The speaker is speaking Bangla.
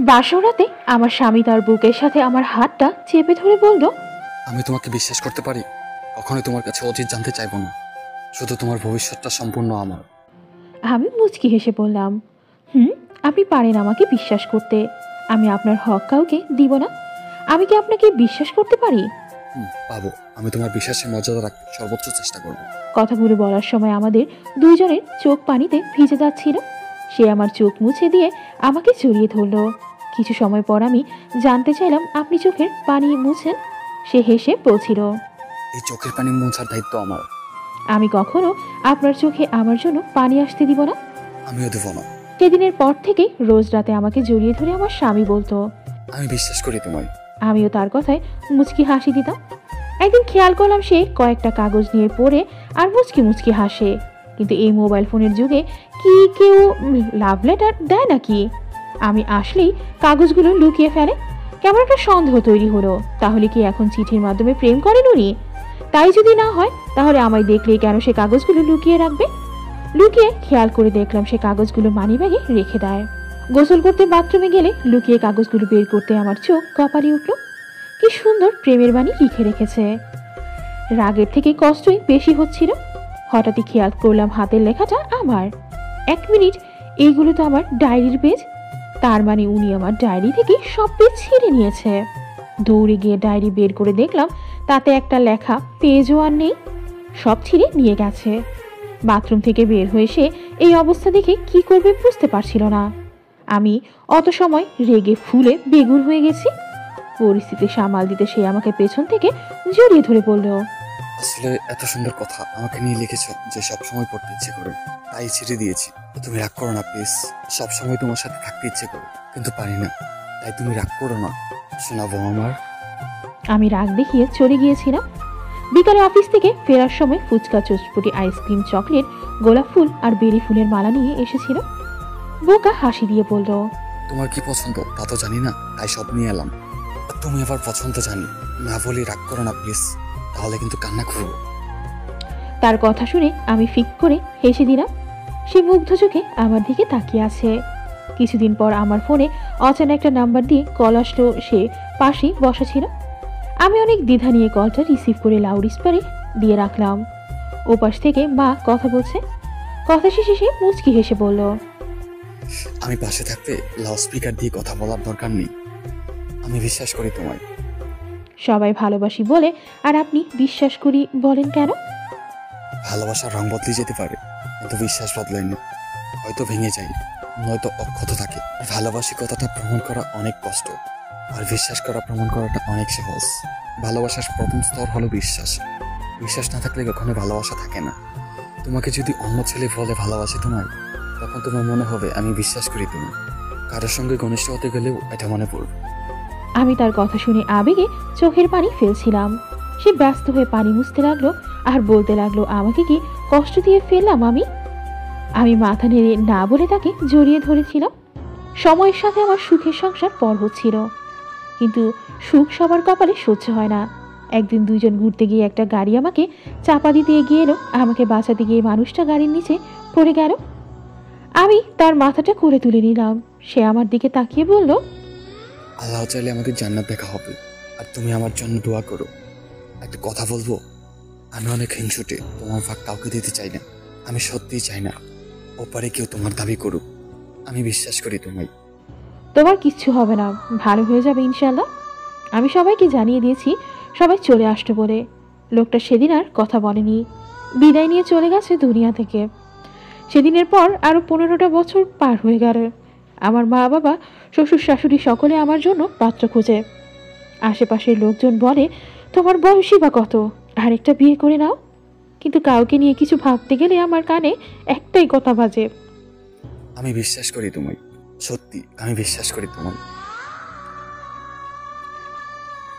বাসর রাতে আমার স্বামী তার বুকের সাথে আমার হাতটা চেপে ধরে বলল, আমি তোমাকে বিশ্বাস করতে পারি। কখনোই তোমার কাছে অতীত জানতে চাইবো না, শুধু তোমার ভবিষ্যৎটা সম্পূর্ণ আমার। আমি মুচকি হেসে বললাম, আপনি পারেন আমাকে বিশ্বাস করতে। আমি আপনার হক কাউকে দিব না। আমি কি আপনাকে বিশ্বাস করতে পারি? পাবো। আমি তোমার বিশ্বাসের মর্যাদা রাখতে সর্বোচ্চ চেষ্টা করবো। কথাগুলো বলার সময় আমাদের দুইজনের চোখ পানিতে ভিজে যাচ্ছিল। সে আমার চোখ মুছে দিয়ে আমাকে জড়িয়ে ধরল। কিছু সময় পর আমি জানতে চাইলাম, আপনি চোখের পানি মুছেন? সে হেসে বলছিল, এই চোখের পানি মোছার দায়িত্ব আমার। আমি কখনো আপনার চোখে আমার জন্য পানি আসতে দিব না। আমিও দেব না। সেদিনের পর থেকে রোজ রাতে আমাকে জড়িয়ে ধরে আমার স্বামী বলতো, আমি বিশ্বাস করি তোমায়। আমিও তার কথায় মুচকি হাসি দিতাম। একদিন খেয়াল করলাম সে কয়েকটা কাগজ নিয়ে পড়ে আর মুচকি মুচকি হাসে। কিন্তু এই মোবাইল ফোনের যুগে কি কেউ লাভ লেটার দেয় নাকি? আমি আসলেই কাগজগুলো লুকিয়ে ফেলে। কেমন একটা সন্দেহ তৈরি হলো। তাহলে কি এখন চিঠির মাধ্যমে প্রেম করেন উনি? তাই যদি না হয়, তাহলে আমায় দেখলেই কেন সে কাগজগুলো লুকিয়ে রাখবে? লুকিয়ে খেয়াল করে দেখলাম সে কাগজগুলো মানিব্যাগে রেখে দেয়। গোসল করতে বাথরুমে গেলে লুকিয়ে কাগজগুলো বের করতে আমার চোখ কপালে উঠল। কি সুন্দর প্রেমের বাণী লিখে রেখেছে। রাগের থেকে কষ্টই বেশি হচ্ছিল। হঠাৎই খেয়াল করলাম হাতের লেখাটা আমার। 1 মিনিট, এইগুলো তো আমার ডায়েরির পেজ। তার মানে উনি আমার ডায়েরি থেকে সব পেজ ছিঁড়ে নিয়েছে। দৌড়ে গিয়ে ডায়েরি বের করে দেখলাম তাতে একটা লেখা পেজও আর নেই, সব ছিঁড়ে নিয়ে গেছে। বাথরুম থেকে বের হয়ে সে এই অবস্থা দেখে কি করবে বুঝতে পারছিল না। আমি অত সময় রেগে ফুলে বেগুন হয়ে গেছি। পরিস্থিতি সামাল দিতে সে আমাকে পেছন থেকে জড়িয়ে ধরে বলল, আসলে এত সুন্দর কথা আমাকে নিয়ে লিখেছো যে সবসময় পড়তে ইচ্ছে করে, তাই ছিঁড়ে দিয়েছি। তুমি রাগ করো না প্লিজ। সবসময় তোমার সাথে থাকতে ইচ্ছে করে, কিন্তু পারি না। তাই তুমি রাগ করো না, শোনাবো আমার। আমি রাগ দেখিয়ে চলে গিয়েছিলাম। বিকালে অফিস থেকে ফেরার সময় ফুচকা, চটপটি, আইসক্রিম, চকলেট, গোলাপ ফুল আর বেরি ফুলের মালা নিয়ে এসেছিল। বোকা হাসি দিয়ে বলল, তোমার কি পছন্দ তা তো জানি না, তাই সব নিয়ে এলাম। তুমি আবার পছন্দ জানি না বলি রাগ করো না প্লিজ, তাহলে কিন্তু কান্না করবো। তার কথা শুনে আমি ফিক করে হেসে দিলাম। সে মুগ্ধ চোখে আমার দিকে তাকিয়ে আছে। কিছুদিন পর আমার ফোনে অচেনা একটা নাম্বার দিয়ে কল আসলো। সে পাশেই বসা ছিল। আমি অনেক দ্বিধা নিয়ে কলটা রিসিভ করে লাউড স্পিকারে দিয়ে রাখলাম। ওপাশ থেকে মা কথা বলছে। কথা শেষে সে মুচকি হেসে বলল, আমি পাশে থাকতে লাউড স্পিকার দিয়ে কথা বলার দরকার নেই। আমি বিশ্বাস করি তোমায়। সবাই ভালোবাসি বলে আর আপনি বিশ্বাস করি বলেন কেন? ভালোবাসার রং বদলে যেতে পারে, কিন্তু বিশ্বাস বদলায় না। হয়তো ভেঙে যায়, নয়তো অক্ষত থাকে। ভালোবাসি কথাটা প্রমাণ করা অনেক কষ্ট, আর বিশ্বাস করা প্রমাণ করাটা অনেক সহজ। ভালোবাসার প্রথম স্তর হলো বিশ্বাস। বিশ্বাস না থাকলে কখনো ভালোবাসা থাকে না। তোমাকে যদি অন্য ছেলে বলে ভালোবাসি তোমায়, তখন তোমার মনে হবে আমি বিশ্বাস করি তুমি। কারোর সঙ্গে ঘনিষ্ঠ হতে গেলেও এটা মনে পড়বে। আমি তার কথা শুনে আবেগে চোখের পানি ফেলছিলাম। সে ব্যস্ত হয়ে পানি মুছতে লাগলো আর বলতে লাগলো, আমাকে কি কষ্ট দিয়ে ফেললাম আমি? আমি মাথা নেড়ে না বলে তাকে জড়িয়ে ধরেছিলাম। সময়ের সাথে আমার সুখের সংসার পর হচ্ছিল, কিন্তু সুখ সবার কপালে সহ্য হয় না। একদিন দুইজন ঘুরতে গিয়ে একটা গাড়ি আমাকে চাপা দিতে এগিয়ে এলো। আমাকে বাঁচাতে গিয়ে মানুষটা গাড়ির নিচে পড়ে গেল। আমি তার মাথাটা করে তুলে নিলাম। সে আমার দিকে তাকিয়ে বলল, আল্লাহ চাইলে আমাদের জান্নাত দেখা হবে, আর তুমি আমার জন্য দোয়া করো। একটা কথা বলবো, আমি অনেক হিংসুটে, তোমার ভাগ কাউকে দিতে চাই না। আমি সত্যিই চাই না ওপারে কেউ তোমার দাবি করুক। আমি বিশ্বাস করি তোমায়। তোমার কিচ্ছু হবে না, ভালো হয়ে যাবে ইনশাল্লাহ। আমি সবাইকে জানিয়ে দিয়েছি সবাই চলে আসতে বলে। লোকটা সেদিন আর কথা বলেনি, বিদায় নিয়ে চলে গেছে দুনিয়া থেকে। সেদিনের পর আরও 15টা বছর পার হয়ে গেল। আমার মা বাবা, শ্বশুর শাশুড়ি সকলে আমার জন্য পাত্র খোঁজে। আশেপাশের লোকজন বলে, তোমার বয়সই বা কত, আরেকটা বিয়ে করে নাও। কিন্তু কাউকে নিয়ে কিছু ভাবতে গেলে আমার কানে একটাই কথা বাজে, আমি বিশ্বাস করি তোমায়। সত্যি আমি বিশ্বাস করি তোমায়।